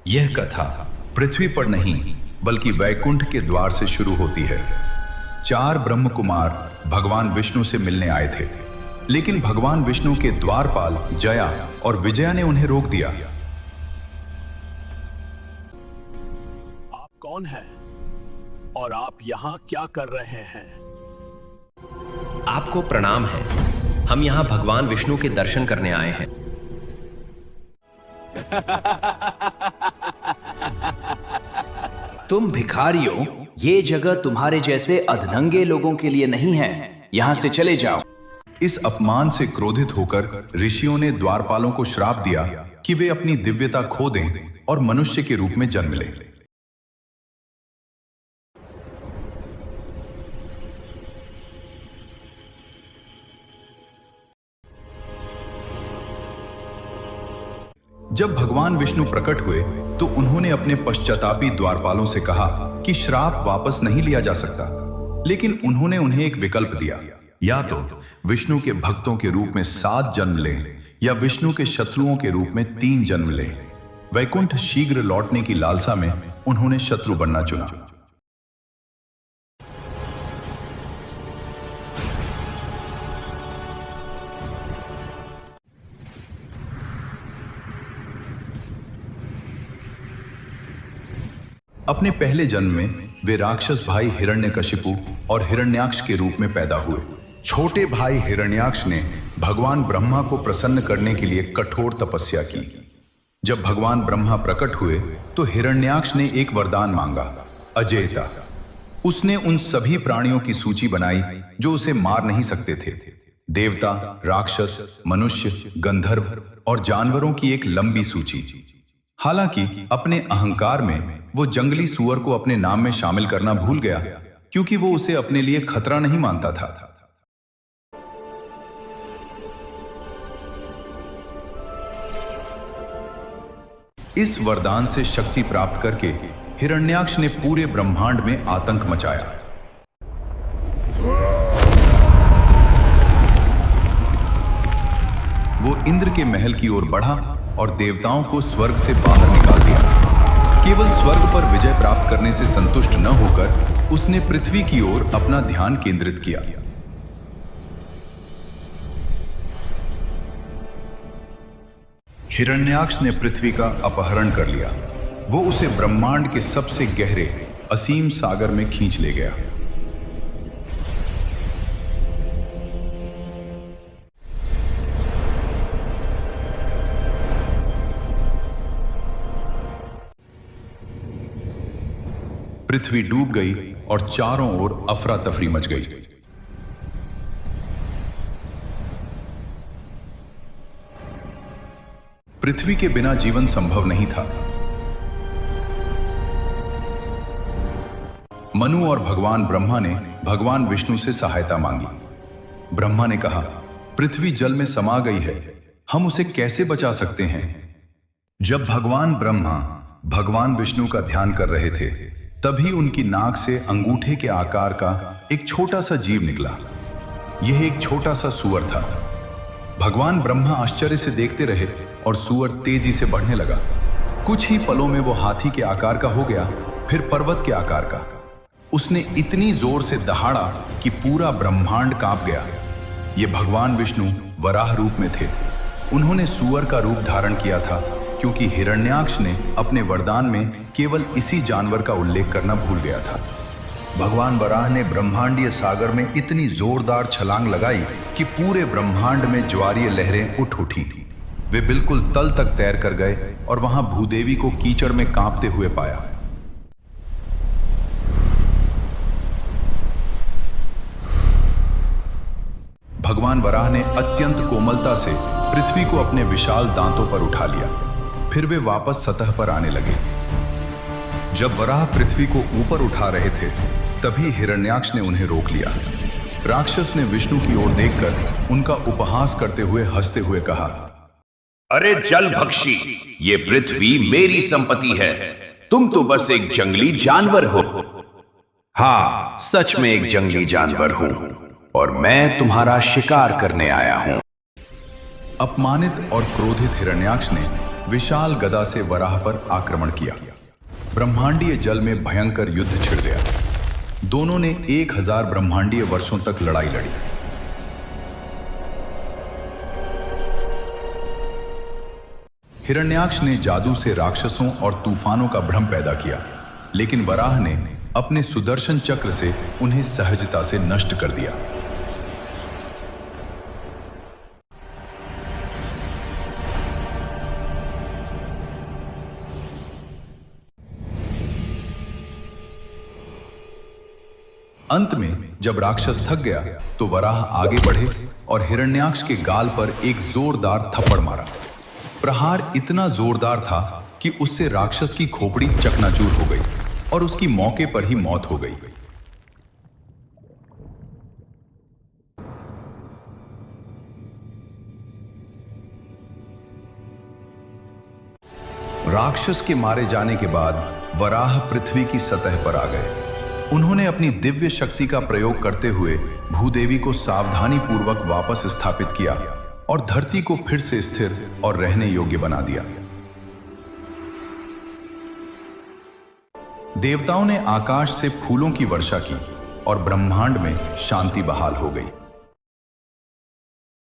यह कथा पृथ्वी पर नहीं बल्कि वैकुंठ के द्वार से शुरू होती है। 4 ब्रह्म कुमार भगवान विष्णु से मिलने आए थे, लेकिन भगवान विष्णु के द्वारपाल जया और विजया ने उन्हें रोक दिया। आप कौन हैं और आप यहाँ क्या कर रहे हैं? आपको प्रणाम है। हम यहाँ भगवान विष्णु के दर्शन करने आए हैं। तुम भिखारियों, ये जगह तुम्हारे जैसे अधनंगे लोगों के लिए नहीं है। यहाँ से चले जाओ। इस अपमान से क्रोधित होकर ऋषियों ने द्वारपालों को श्राप दिया कि वे अपनी दिव्यता खो दें और मनुष्य के रूप में जन्म लें। जब भगवान विष्णु प्रकट हुए तो उन्होंने अपने पश्चातापी द्वारपालों से कहा कि श्राप वापस नहीं लिया जा सकता, लेकिन उन्होंने उन्हें एक विकल्प दिया। या तो विष्णु के भक्तों के रूप में 7 जन्म लें या विष्णु के शत्रुओं के रूप में 3 जन्म लें। वैकुंठ शीघ्र लौटने की लालसा में उन्होंने शत्रु बनना चुना। अपने पहले जन्म में वे राक्षस भाई हिरण्यकशिपु और हिरण्याक्ष के रूप में पैदा हुए। छोटे भाई हिरण्याक्ष ने भगवान ब्रह्मा को प्रसन्न करने के लिए कठोर तपस्या की। जब भगवान ब्रह्मा प्रकट हुए तो हिरण्याक्ष ने एक वरदान मांगा, अजेयता। उसने उन सभी प्राणियों की सूची बनाई जो उसे मार नहीं सकते थे। देवता, राक्षस, मनुष्य, गंधर्व और जानवरों की एक लंबी सूची। हालांकि अपने अहंकार में वो जंगली सुअर को अपने नाम में शामिल करना भूल गया, क्योंकि वो उसे अपने लिए खतरा नहीं मानता था। इस वरदान से शक्ति प्राप्त करके हिरण्याक्ष ने पूरे ब्रह्मांड में आतंक मचाया। वो इंद्र के महल की ओर बढ़ा और देवताओं को स्वर्ग से बाहर निकाल दिया। केवल स्वर्ग पर विजय प्राप्त करने से संतुष्ट न होकर उसने पृथ्वी की ओर अपना ध्यान केंद्रित किया। हिरण्याक्ष ने पृथ्वी का अपहरण कर लिया। वो उसे ब्रह्मांड के सबसे गहरे असीम सागर में खींच ले गया। पृथ्वी डूब गई और चारों ओर अफरा तफरी मच गई। पृथ्वी के बिना जीवन संभव नहीं था। मनु और भगवान ब्रह्मा ने भगवान विष्णु से सहायता मांगी। ब्रह्मा ने कहा, पृथ्वी जल में समा गई है, हम उसे कैसे बचा सकते हैं? जब भगवान ब्रह्मा भगवान विष्णु का ध्यान कर रहे थे, तभी उनकी नाक से अंगूठे के आकार का एक छोटा सा जीव निकला। यह एक छोटा सा सूअर था। भगवान ब्रह्मा आश्चर्य से देखते रहे और सूअर तेजी से बढ़ने लगा। कुछ ही पलों में वो हाथी के आकार का हो गया, फिर पर्वत के आकार का। उसने इतनी जोर से दहाड़ा कि पूरा ब्रह्मांड कांप गया। ये भगवान विष्णु वराह रूप में थे। उन्होंने सूअर का रूप धारण किया था क्योंकि हिरण्याक्ष ने अपने वरदान में केवल इसी जानवर का उल्लेख करना भूल गया था। भगवान वराह ने ब्रह्मांडीय सागर में इतनी जोरदार छलांग लगाई कि पूरे ब्रह्मांड में ज्वारीय लहरें उठ उठी। वे बिल्कुल तल तक तैर कर गए और वहां भूदेवी को कीचड़ में कांपते हुए पाया। भगवान वराह ने अत्यंत कोमलता से पृथ्वी को अपने विशाल दांतों पर उठा लिया। फिर वे वापस सतह पर आने लगे। जब वराह पृथ्वी को ऊपर उठा रहे थे, तभी हिरण्याक्ष ने उन्हें रोक लिया। राक्षस ने विष्णु की ओर देखकर उनका उपहास करते हुए हंसते हुए कहा, अरे जल भक्षी, ये पृथ्वी मेरी संपत्ति है, तुम तो बस एक जंगली जानवर हो। हाँ, सच में एक जंगली जानवर हूं और मैं तुम्हारा शिकार करने आया हूं। अपमानित और क्रोधित हिरण्याक्ष ने विशाल गदा से वराह पर आक्रमण किया। ब्रह्मांडीय जल में भयंकर युद्ध छिड़ गया। दोनों ने 1000 ब्रह्मांडीय वर्षों तक लड़ाई लड़ी। हिरण्याक्ष ने जादू से राक्षसों और तूफानों का भ्रम पैदा किया, लेकिन वराह ने अपने सुदर्शन चक्र से उन्हें सहजता से नष्ट कर दिया। अंत में जब राक्षस थक गया तो वराह आगे बढ़े और हिरण्याक्ष के गाल पर एक जोरदार थप्पड़ मारा। प्रहार इतना जोरदार था कि उससे राक्षस की खोपड़ी चकनाचूर हो गई और उसकी मौके पर ही मौत हो गई। राक्षस के मारे जाने के बाद वराह पृथ्वी की सतह पर आ गए। उन्होंने अपनी दिव्य शक्ति का प्रयोग करते हुए भूदेवी को सावधानी पूर्वक वापस स्थापित किया और धरती को फिर से स्थिर और रहने योग्य बना दिया। देवताओं ने आकाश से फूलों की वर्षा की और ब्रह्मांड में शांति बहाल हो गई।